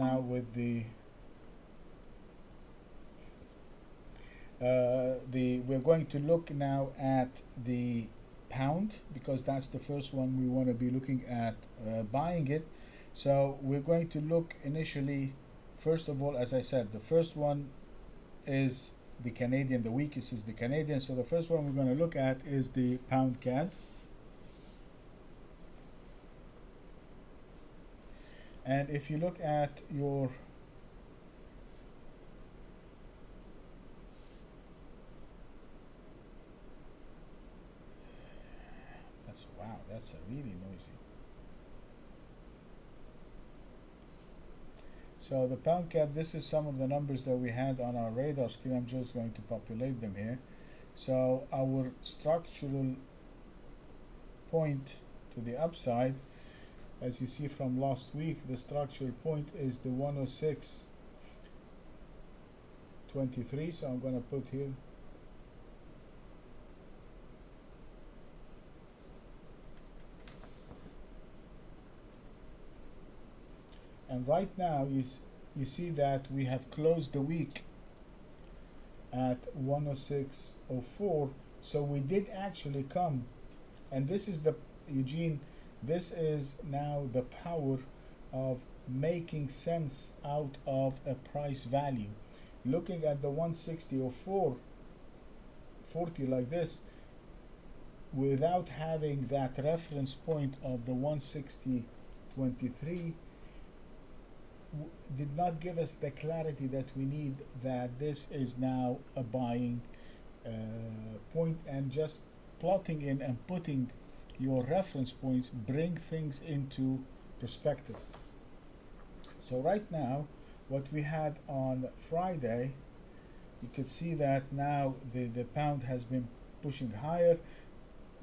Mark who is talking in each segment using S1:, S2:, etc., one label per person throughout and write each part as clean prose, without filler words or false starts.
S1: now with we're going to look now at the pound, because that's the first one we want to be looking at buying it. So we're going to look initially, first of all, as I said, the first one is the Canadian, the weakest is the Canadian. So the first one we're going to look at is the pound CAD. And if you look at your wow, that's a really noisy. So the pound CAD, this is some of the numbers that we had on our radar screen. I'm just going to populate them here. So our structural point to the upside, as you see from last week, the structural point is the 106.23. So I'm going to put here and right now you see that we have closed the week at 106.04. So we did actually come, and this is the Eugene, this is now the power of making sense out of a price value. Looking at the 160.04 40 like this, without having that reference point of the 160.23, did not give us the clarity that we need, that this is now a buying point. And just plotting in and putting your reference points bring things into perspective. So right now, what we had on Friday, you could see that now the pound has been pushing higher.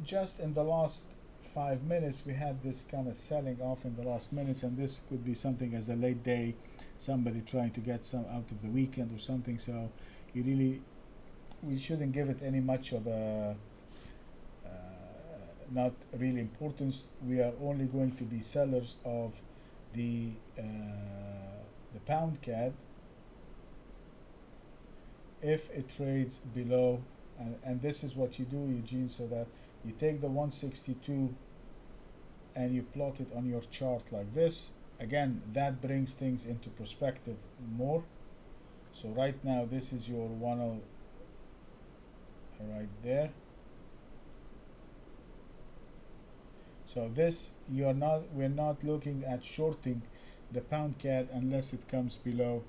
S1: Just in the last 5 minutes we had this kind of selling off in the last minutes, and this could be something as a late day, somebody trying to get some out of the weekend or something. So we shouldn't give it any much of a not really importance. We are only going to be sellers of the pound CAD if it trades below, and this is what you do, Eugene, so that you take the 162 and you plot it on your chart like this. Again, that brings things into perspective more. So right now this is your 10 right there. So this, we're not looking at shorting the pound CAD unless it comes below.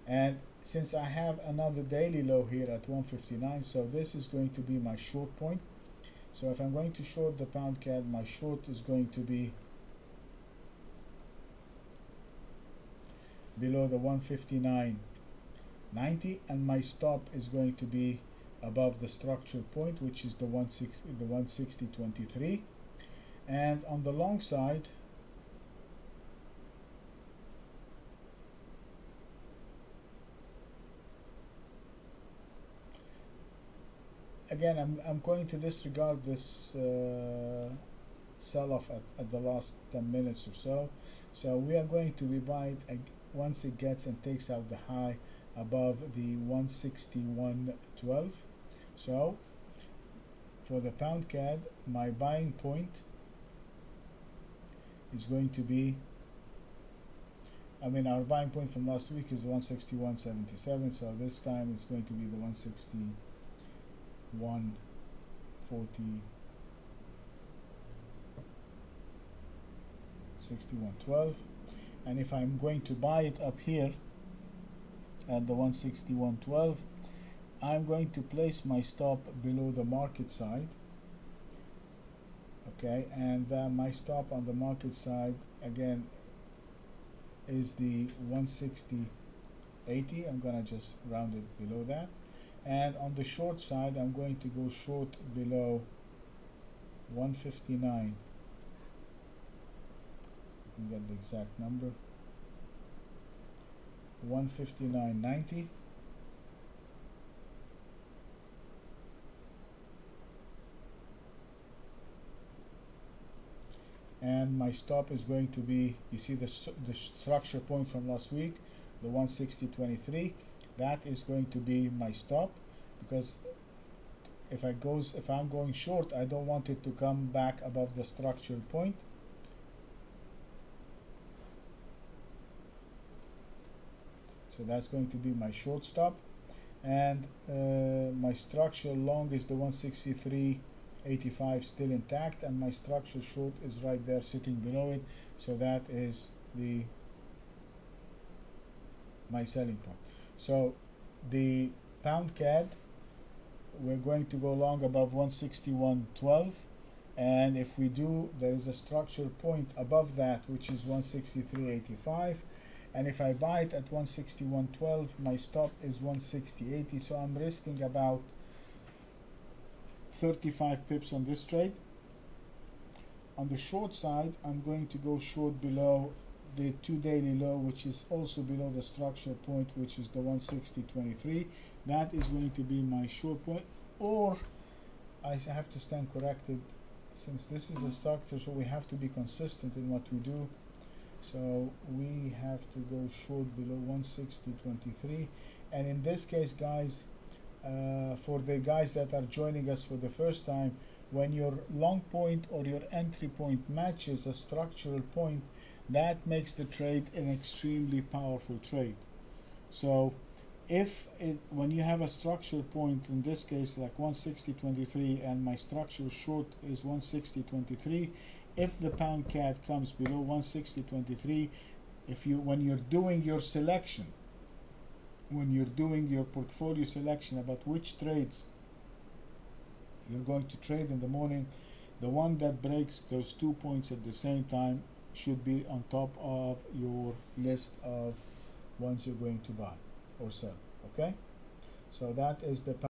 S1: And since I have another daily low here at 159, so this is going to be my short point. So if I'm going to short the pound CAD, my short is going to be below the 159.90, and my stop is going to be above the structural point, which is the 160.23. And on the long side, again, I'm going to disregard this sell-off at the last 10 minutes or so. So we are going to be buying once it gets and takes out the high above the 161.12. So for the pound CAD, my buying point is going to be, our buying point from last week is 161.77, so this time it's going to be the 161.40, 61.12. And if I'm going to buy it up here at the 161.12, I'm going to place my stop below the market side. Okay, and my stop on the market side again is the 160.80. I'm gonna just round it below that. And on the short side, I'm going to go short below 159. You can get the exact number. 159.90. and my stop is going to be, you see the structure point from last week, the 160.23. That is going to be my stop, because if I'm going short, I don't want it to come back above the structure point. So that's going to be my short stop, and my structure long is the 163.85 still intact, and my structure short is right there sitting below it. So that is my selling point. So the pound CAD, we're going to go long above 161.12, and if we do, there is a structure point above that, which is 163.85, and if I buy it at 161.12, my stop is 160.80, so I'm risking about 35 pips on this trade. On the short side, I'm going to go short below the 2 daily low, which is also below the structure point, which is the 160.23. That is going to be my short point, or I have to stand corrected, since this is a structure, so we have to be consistent in what we do. So we have to go short below 160.23, and in this case, guys, for the guys that are joining us for the first time, when your long point or your entry point matches a structural point, that makes the trade an extremely powerful trade. So when you have a structural point, in this case like 160.23, and my structural short is 160.23, if the pound CAD comes below 160.23, when you're doing your selection, when you're doing your portfolio selection about which trades you're going to trade in the morning, the one that breaks those 2 points at the same time should be on top of your list of ones you're going to buy or sell. Okay, so that is the